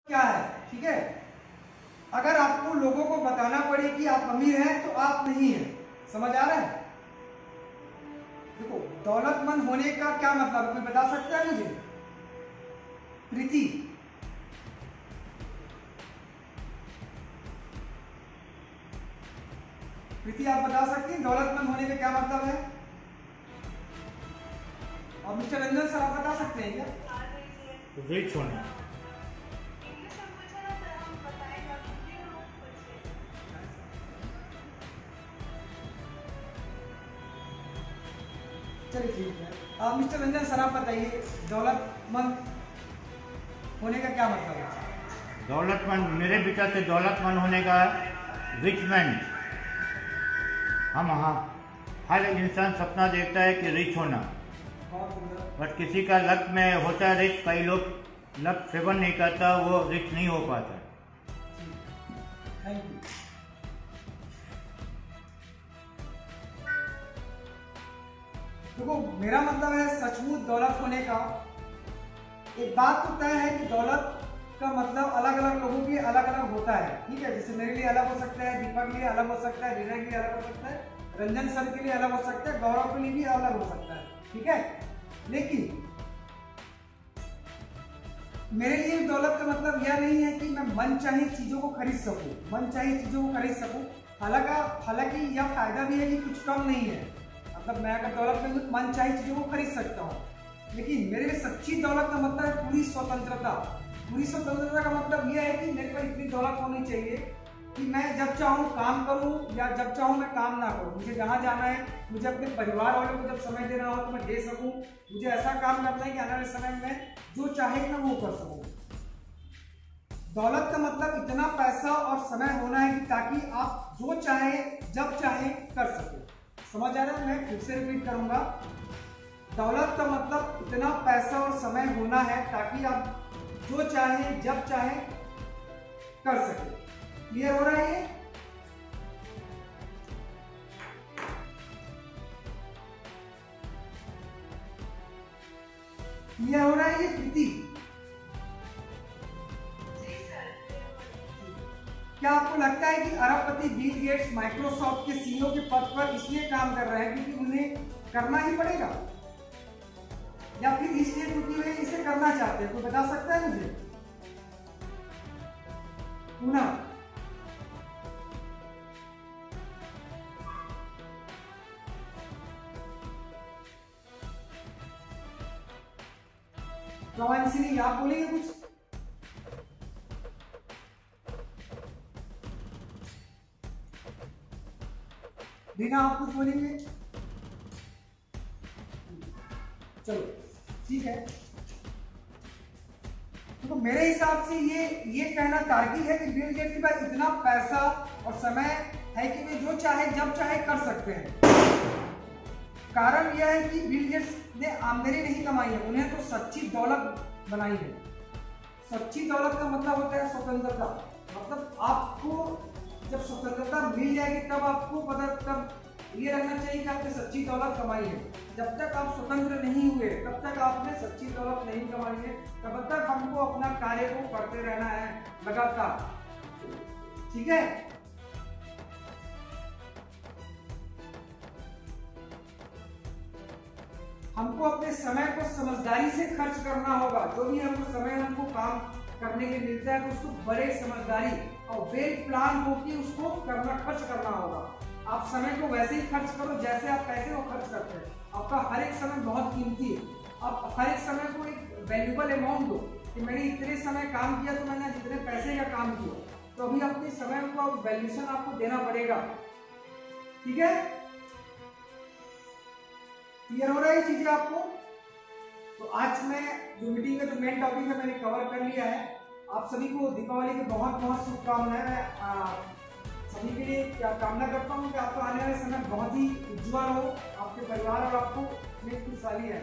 क्या है, ठीक है। अगर आपको लोगों को बताना पड़े कि आप अमीर हैं तो आप नहीं हैं, समझ आ रहा है। देखो, दौलतमंद होने का क्या मतलब, कोई बता सकता है मुझे? प्रीति, प्रीति आप बता सकती हैं दौलतमंद होने का क्या मतलब है? और मिस्टर रंजन सर आप बता सकते हैं क्या? रिच होना। चलिए ठीक है। मिस्टर रंजन सर आप बताइए दौलतमंद होने का क्या मतलब है? दौलतमंद, मेरे विचार से दौलतमंद होने का रिच मैन, हम हर इंसान सपना देखता है कि रिच होना, बट किसी का लक में होता है रिच, कई लोग लक फेवर नहीं करता, वो रिच नहीं हो पाता। Thank you. देखो, मेरा मतलब है सचमुच दौलत होने का। एक बात तो तय है कि दौलत का मतलब अलग अलग लोगों के अलग अलग होता है, ठीक है। जैसे मेरे लिए अलग हो सकता है, दीपक के लिए अलग हो सकता है, रीना के लिए अलग हो सकता है, रंजन सर के लिए अलग हो सकता है, गौरव के लिए भी अलग हो सकता है, ठीक है। लेकिन मेरे लिए दौलत का मतलब यह नहीं है कि मैं मनचाही चीजों को खरीद सकूं, मनचाही चीजों को खरीद सकूं। हालांकि यह फायदा भी है कि कुछ कम नहीं है, मतलब मैं अगर दौलत में कुछ मनचाही चीजों को खरीद सकता हूँ। लेकिन मेरे लिए सच्ची दौलत का मतलब है पूरी स्वतंत्रता। पूरी स्वतंत्रता का मतलब यह है कि मेरे पास इतनी दौलत होनी चाहिए कि मैं जब चाहूँ काम करूँ या जब चाहूँ मैं काम ना करूँ। मुझे जहाँ जाना है, मुझे अपने परिवार वालों को जब समय देना हो तो मैं दे सकूँ। मुझे ऐसा काम करना है कि आने वाले समय में जो चाहे मैं वो कर सकूँ। दौलत का मतलब इतना पैसा और समय होना है कि ताकि आप जो चाहे जब चाहे कर सके। समझ आ रहा है? मैं फिर से रिपीट करूंगा, दौलत का मतलब इतना पैसा और समय होना है ताकि आप जो चाहे जब चाहे कर सके। क्लियर हो रहा है ये? क्लियर हो रहा है ये प्रीति? क्या आपको लगता है कि अरबपति बिल गेट्स माइक्रोसॉफ्ट के सीईओ के पद पर इसलिए काम कर रहे हैं क्योंकि उन्हें करना ही पड़ेगा, या फिर इसलिए क्योंकि वे इसे करना चाहते हैं? कोई बता सकता है मुझे? पूना, प्रवांशिनी आप बोलेंगे कुछ? रीना आप कुछ बोलेंगे? चलो ठीक है। तो मेरे हिसाब से ये कहना तार्किक है कि बिल गेट्स के पास इतना पैसा और समय है कि वे जो चाहे जब चाहे कर सकते हैं। कारण यह है कि बिल गेट्स ने आमदनी नहीं कमाई है, उन्हें तो सच्ची दौलत बनाई है। सच्ची दौलत का मतलब होता है स्वतंत्रता। मतलब आपको जब स्वतंत्रता मिल जाएगी तब आपको पता, तब ये रहना चाहिए कि आपने सच्ची दौलत कमाई है। जब तक आप स्वतंत्र नहीं हुए तब तक आपने सच्ची दौलत नहीं कमाई है। तब तक हमको अपना कार्य को करते रहना है लगातार, ठीक है। हमको अपने समय को समझदारी से खर्च करना होगा। जो भी हमको समय हमको काम करने के मिलता है तो उसको बड़े समझदारी और वेल प्लान होकर उसको करना, खर्च करना होगा। आप समय को वैसे ही खर्च करो जैसे आप पैसे को खर्च करते हैं। आपका हर एक समय बहुत कीमती है। आप हर एक समय को एक वैल्यूबल अमाउंट दो कि मैंने इतने समय काम किया तो मैंने जितने पैसे का काम किया, तो अभी अपने समय को वैल्यूशन आपको देना पड़ेगा, ठीक है। क्लियर हो रहा है ये चीजें आपको? तो आज मैं जो मीटिंग का जो मेन टॉपिक है मैंने कवर कर लिया है। आप सभी को दीपावली की बहुत बहुत शुभकामनाएं। सभी के लिए क्या कामना करता हूँ कि आपका आने वाले समय बहुत ही उज्जवल हो, आपके परिवार और आपको खुशहाली है।